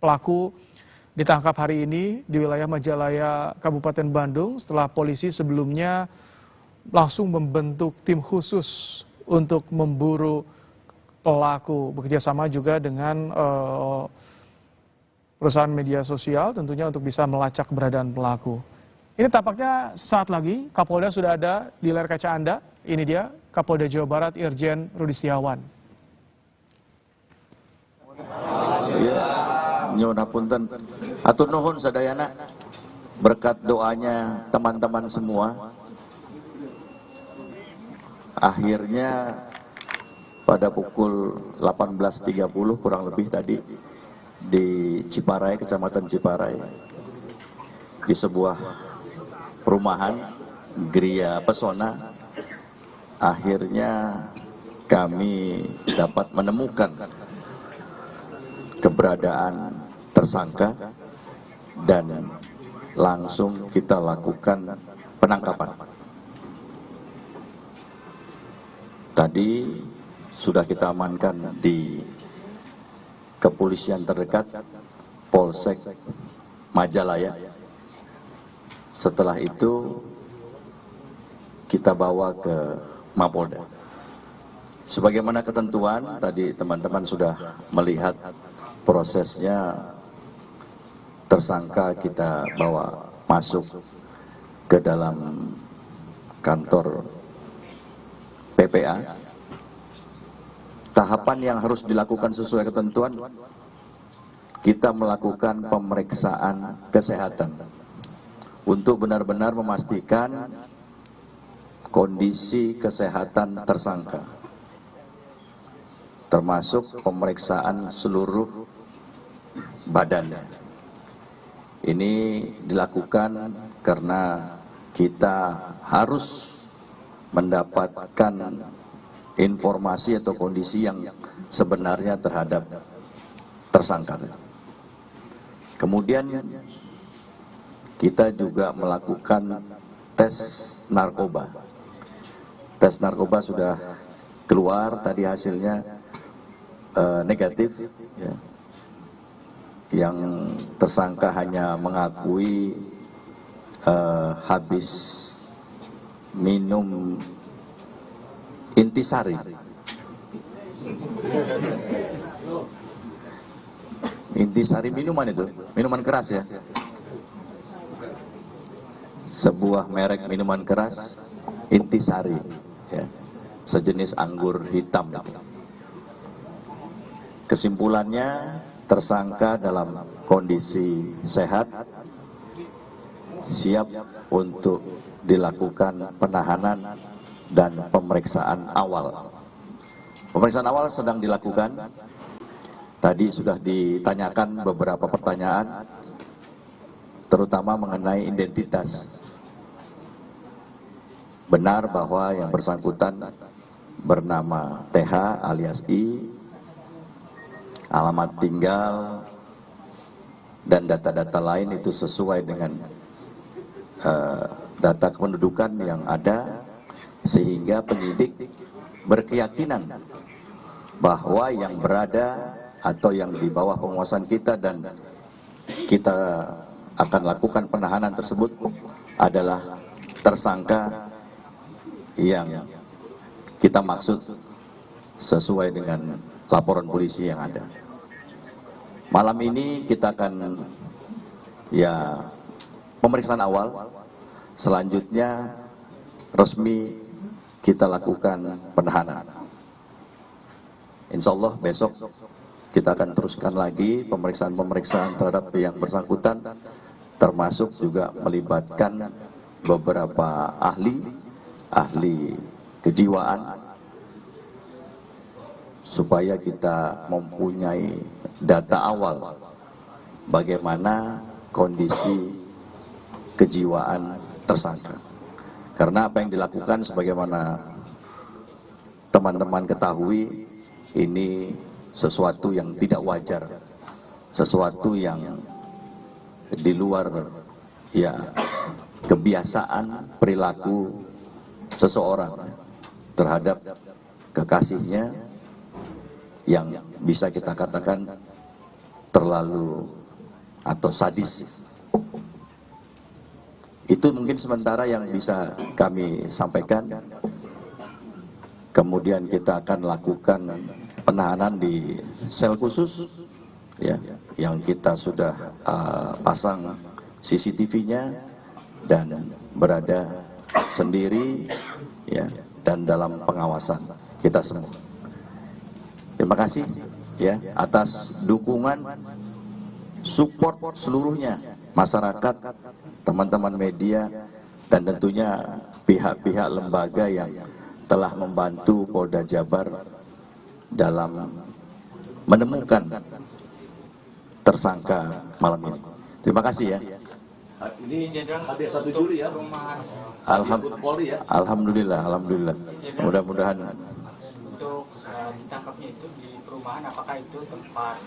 Pelaku ditangkap hari ini di wilayah Majalaya, Kabupaten Bandung setelah polisi sebelumnya langsung membentuk tim khusus untuk memburu pelaku, bekerjasama juga dengan perusahaan media sosial tentunya untuk bisa melacak keberadaan pelaku. Ini tampaknya saat lagi Kapolda sudah ada di layar kaca Anda. Ini dia Kapolda Jawa Barat Irjen Rudi Setiawan. Ya, nyuwun hapunten. Atur nuhun sadayana berkat doanya teman-teman semua. Akhirnya pada pukul 18.30 kurang lebih tadi di Ciparai, Kecamatan Ciparai, di sebuah perumahan Gria Pesona, akhirnya kami dapat menemukan keberadaan tersangka dan langsung kita lakukan penangkapan. Tadi sudah kita amankan di kepolisian terdekat Polsek Majalaya. Setelah itu kita bawa ke Mapolda. Sebagaimana ketentuan, tadi teman-teman sudah melihat prosesnya. Tersangka kita bawa masuk ke dalam kantor PPA. Tahapan yang harus dilakukan sesuai ketentuan, kita melakukan pemeriksaan kesehatan untuk benar-benar memastikan kondisi kesehatan tersangka, termasuk pemeriksaan seluruh badannya. Ini dilakukan karena kita harus mendapatkan informasi atau kondisi yang sebenarnya terhadap tersangka. Kemudian kita juga melakukan tes narkoba. Tes narkoba sudah keluar, tadi hasilnya negatif. Ya. Yang tersangka hanya mengakui habis minum intisari. Intisari minuman itu, minuman keras ya. Sebuah merek minuman keras, intisari, ya. Sejenis anggur hitam. Kesimpulannya, tersangka dalam kondisi sehat, siap untuk dilakukan penahanan dan pemeriksaan awal. Pemeriksaan awal sedang dilakukan. Tadi sudah ditanyakan beberapa pertanyaan, terutama mengenai identitas. Benar bahwa yang bersangkutan bernama TH alias I, alamat tinggal, dan data-data lain itu sesuai dengan data kependudukan yang ada, sehingga penyidik berkeyakinan bahwa yang berada atau yang di bawah penguasaan kita dan kita akan lakukan penahanan tersebut adalah tersangka yang kita maksud sesuai dengan laporan polisi yang ada. Malam ini kita akan pemeriksaan awal, selanjutnya resmi kita lakukan penahanan. Insya Allah besok kita akan teruskan lagi pemeriksaan-pemeriksaan terhadap yang bersangkutan, termasuk juga melibatkan beberapa ahli kejiwaan, supaya kita mempunyai data awal bagaimana kondisi kejiwaan tersangka. Karena apa yang dilakukan sebagaimana teman-teman ketahui, ini sesuatu yang tidak wajar, sesuatu yang di luar kebiasaan perilaku seseorang terhadap kekasihnya, yang bisa kita katakan terlalu atau sadis. Itu mungkin sementara yang bisa kami sampaikan. Kemudian kita akan lakukan penahanan di sel khusus, ya, yang kita sudah pasang CCTV-nya dan berada sendiri, ya, dan dalam pengawasan kita semua. Terima kasih, ya, atas dukungan, support seluruhnya, masyarakat, teman-teman media, dan tentunya pihak-pihak lembaga yang telah membantu Polda Jabar dalam menemukan tersangka malam ini. Terima kasih, ya. Ini hadir satu juri ya. Alhamdulillah. Mudah-mudahan. Untuk ditangkapnya itu di perumahan, apakah itu tempat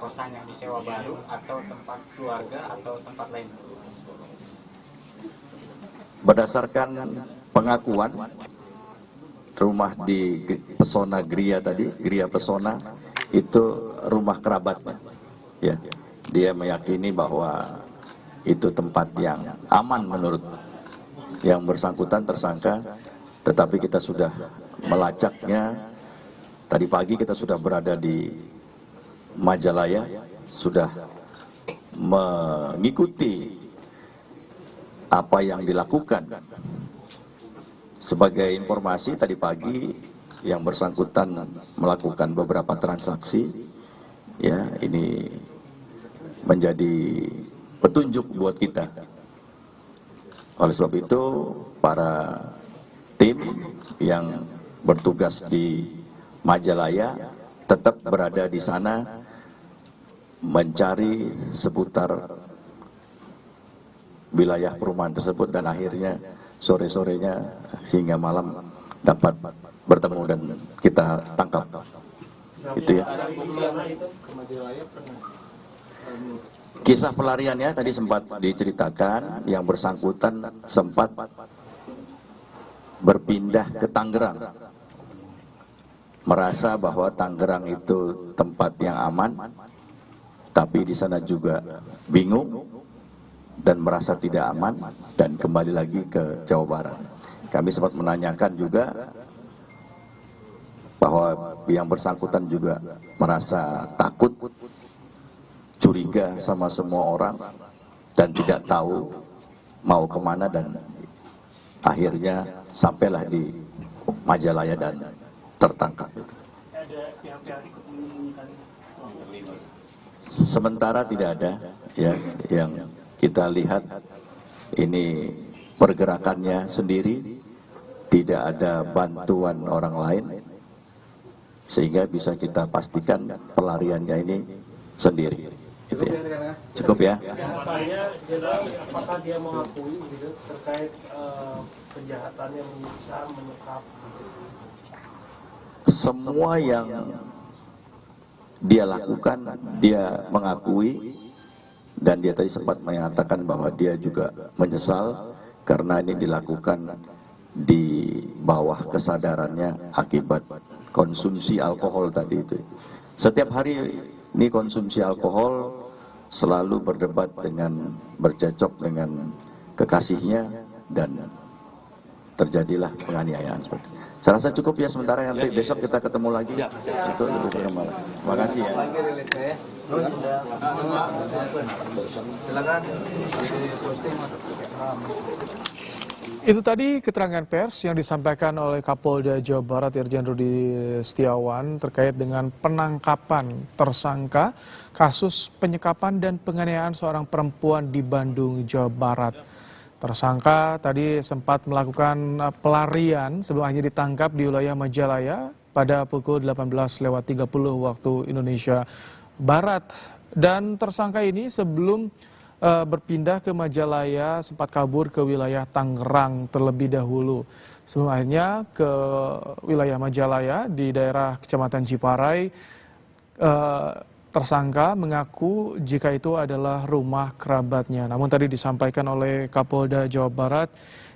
kosan yang disewa baru atau tempat keluarga atau tempat lain? Berdasarkan pengakuan, rumah di Pesona Gria tadi, Gria Pesona, itu rumah kerabatnya. Ya, dia meyakini bahwa itu tempat yang aman menurut yang bersangkutan tersangka, tetapi kita sudah melacaknya. Tadi pagi kita sudah berada di Majalaya, sudah mengikuti apa yang dilakukan. Sebagai informasi, tadi pagi yang bersangkutan melakukan beberapa transaksi, ya, ini menjadi petunjuk buat kita. Oleh sebab itu, para tim yang bertugas di Majalaya tetap berada di sana mencari seputar wilayah perumahan tersebut, dan akhirnya sore-sorenya hingga malam dapat bertemu dan kita tangkap. Itu, ya. Kisah pelariannya tadi sempat diceritakan, yang bersangkutan sempat berpindah ke Tangerang, merasa bahwa Tangerang itu tempat yang aman, tapi di sana juga bingung dan merasa tidak aman, dan kembali lagi ke Jawa Barat. Kami sempat menanyakan juga bahwa yang bersangkutan juga merasa takut, curiga sama semua orang, dan tidak tahu mau kemana, dan akhirnya sampailah di Majalaya dan tertangkap. Sementara tidak ada, ya, yang kita lihat ini pergerakannya sendiri, tidak ada bantuan orang lain, sehingga bisa kita pastikan pelariannya ini sendiri. Itu, ya. Cukup, ya. Apakah dia mengakui gitu terkait kejahatan yang bisa menyekap? Semua yang dia lakukan, dia mengakui, dan dia tadi sempat mengatakan bahwa dia juga menyesal karena ini dilakukan di bawah kesadarannya akibat konsumsi alkohol tadi itu. Setiap hari ini konsumsi alkohol, selalu berdebat dengan, bercekcok dengan kekasihnya, dan terjadilah penganiayaan seperti itu. Saya rasa cukup, ya, sementara, nanti besok kita ketemu lagi. Itu lebih serem. Terima kasih, ya. Itu tadi keterangan pers yang disampaikan oleh Kapolda Jawa Barat Irjen Rudi Setiawan terkait dengan penangkapan tersangka kasus penyekapan dan penganiayaan seorang perempuan di Bandung, Jawa Barat. Tersangka tadi sempat melakukan pelarian sebelum akhirnya ditangkap di wilayah Majalaya pada pukul 18.30 waktu Indonesia Barat. Dan tersangka ini sebelum berpindah ke Majalaya sempat kabur ke wilayah Tangerang terlebih dahulu. Sebelum akhirnya ke wilayah Majalaya di daerah Kecamatan Ciparai, tersangka mengaku jika itu adalah rumah kerabatnya. Namun tadi disampaikan oleh Kapolda Jawa Barat,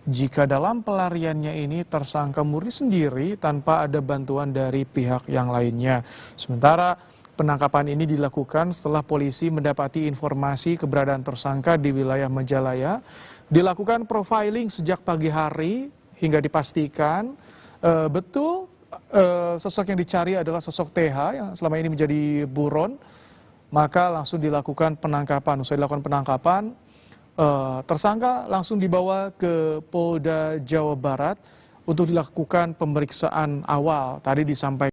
jika dalam pelariannya ini tersangka murni sendiri tanpa ada bantuan dari pihak yang lainnya. Sementara Penangkapan ini dilakukan setelah polisi mendapati informasi keberadaan tersangka di wilayah Majalaya. Dilakukan profiling sejak pagi hari hingga dipastikan betul sosok yang dicari adalah sosok TH yang selama ini menjadi buron. Maka langsung dilakukan penangkapan. Usai dilakukan penangkapan, tersangka langsung dibawa ke Polda Jawa Barat untuk dilakukan pemeriksaan awal. Tadi disampaikan